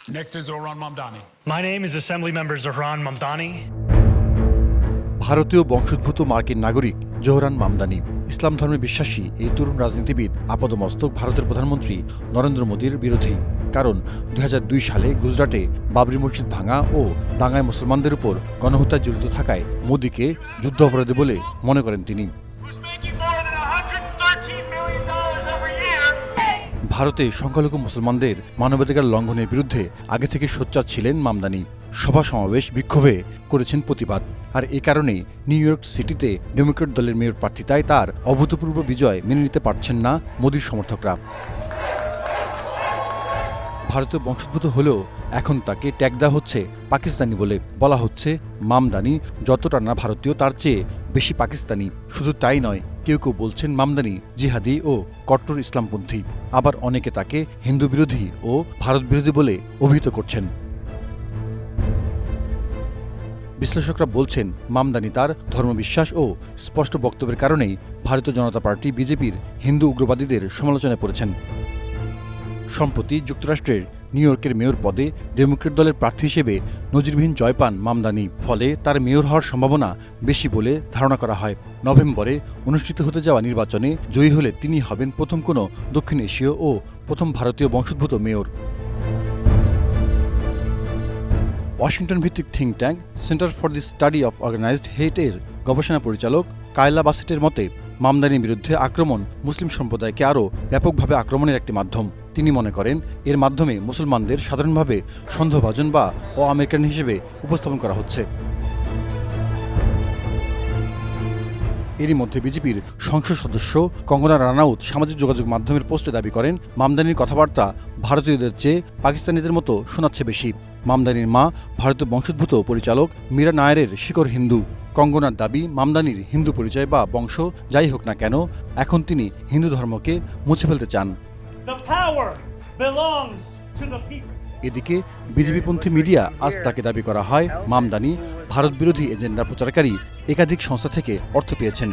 Next is Zohran Mamdani. My name is Assemblymember Zohran Mamdani. ভারতীয় বংশোদ্ভূত মার্কিন নাগরিক জোহরান মামদানি ইসলাম ধর্মে বিশ্বাসী এই তরুণ রাজনীতিবিদ আপাদমস্তক ভারতের প্রধানমন্ত্রী নরেন্দ্র মোদীর বিরোধী। কারণ ২০০২ সালে গুজরাটে বাবরি মসজিদ ভাঙা ও দাঙ্গায় মুসলমানদের উপর গণহত্যায় জড়িত থাকায় মোদীকে যুদ্ধ অপরাধী বলে মনে করেন তিনি। ভারতে সংখ্যালঘু মুসলমানদের মানবাধিকার লঙ্ঘনের বিরুদ্ধে আগে থেকে সোচ্চার ছিলেন মামদানি। সভা সমাবেশ বিক্ষোভে করেছেন প্রতিবাদ। আর এ কারণেই নিউ ইয়র্ক সিটিতে ডেমোক্র্যাট দলের মেয়র প্রার্থিতায় তার অভূতপূর্ব বিজয় মেনে নিতে পারছেন না মোদীর সমর্থকরা। ভারতীয় বংশোদ্ভূত হলেও এখন তাকে ট্যাগ দেওয়া হচ্ছে পাকিস্তানি বলে। বলা হচ্ছে মামদানি যতটা না ভারতীয় তার চেয়ে বেশি পাকিস্তানি। শুধু তাই নয়, কেউ কেউ বলছেন মামদানি জিহাদি ও কট্টর ইসলামপন্থী। আবার অনেকে তাকে হিন্দু বিরোধী ও ভারত বিরোধী বলে অভিহিত করছেন। বিশ্লেষকরা বলছেন মামদানি তার ধর্মবিশ্বাস ও স্পষ্ট বক্তব্যের কারণেই ভারতীয় জনতা পার্টি বিজেপির হিন্দু উগ্রবাদীদের সমালোচনায় পড়েছেন। সম্প্রতি যুক্তরাষ্ট্রের নিউ ইয়র্কের মেয়র পদে ডেমোক্র্যাট দলের প্রার্থী হিসেবে নজিরবিহীন জয় পান মামদানি। ফলে তার মেয়র হওয়ার সম্ভাবনা বেশি বলে ধারণা করা হয়। নভেম্বরে অনুষ্ঠিত হতে যাওয়া নির্বাচনে জয়ী হলে তিনি হবেন প্রথম কোনো দক্ষিণ এশীয় ও প্রথম ভারতীয় বংশোদ্ভূত মেয়র। ওয়াশিংটন ভিত্তিক think tank center for the study of organised হেট-এর গবেষণা পরিচালক কায়লা বাসেটের মতে মামদানির বিরুদ্ধে আক্রমণ মুসলিম সম্প্রদায়কে আরও ব্যাপকভাবে আক্রমণের একটি মাধ্যম। তিনি মনে করেন এর মাধ্যমে মুসলমানদের সাধারণভাবে সন্দেহভাজন বা আমেরিকান হিসেবে উপস্থাপন করা হচ্ছে। এরই মধ্যে বিজেপির সংসদ সদস্য কঙ্গনা রানাউত সামাজিক যোগাযোগ মাধ্যমের পোস্টে দাবি করেন মামদানির কথাবার্তা ভারতীয়দের চেয়ে পাকিস্তানিদের মতো শোনাচ্ছে বেশি। মামদানির মা ভারতীয় বংশোদ্ভূত পরিচালক মীরা নায়ারের শিকড় হিন্দু। কঙ্গনার দাবি মামদানির হিন্দু পরিচয় বা বংশ যাই হোক না কেন, এখন তিনি হিন্দু ধর্মকে মুছে ফেলতে চান। এদিকে বিজেপিপন্থী মিডিয়া আজ তাকে দাবি করা হয় মামদানি ভারত বিরোধী এজেন্ডার প্রচারকারী একাধিক সংস্থা থেকে অর্থ পেয়েছেন।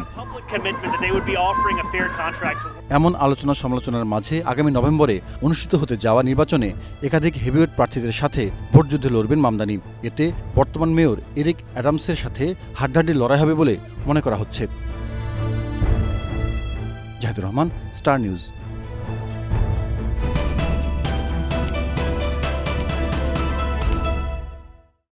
এমন আলোচনা সমালোচনার মাঝে আগামী নভেম্বরে অনুষ্ঠিত হতে যাওয়া নির্বাচনে একাধিক হেভিওয়েট প্রার্থীদের সাথে ভোটযুদ্ধে লড়বেন মামদানি। এতে বর্তমান মেয়র এরিক অ্যাডামসের সাথে হাড্ডাহাড্ডি লড়াই হবে বলে মনে করা হচ্ছে। Zahidur Rahman, star news.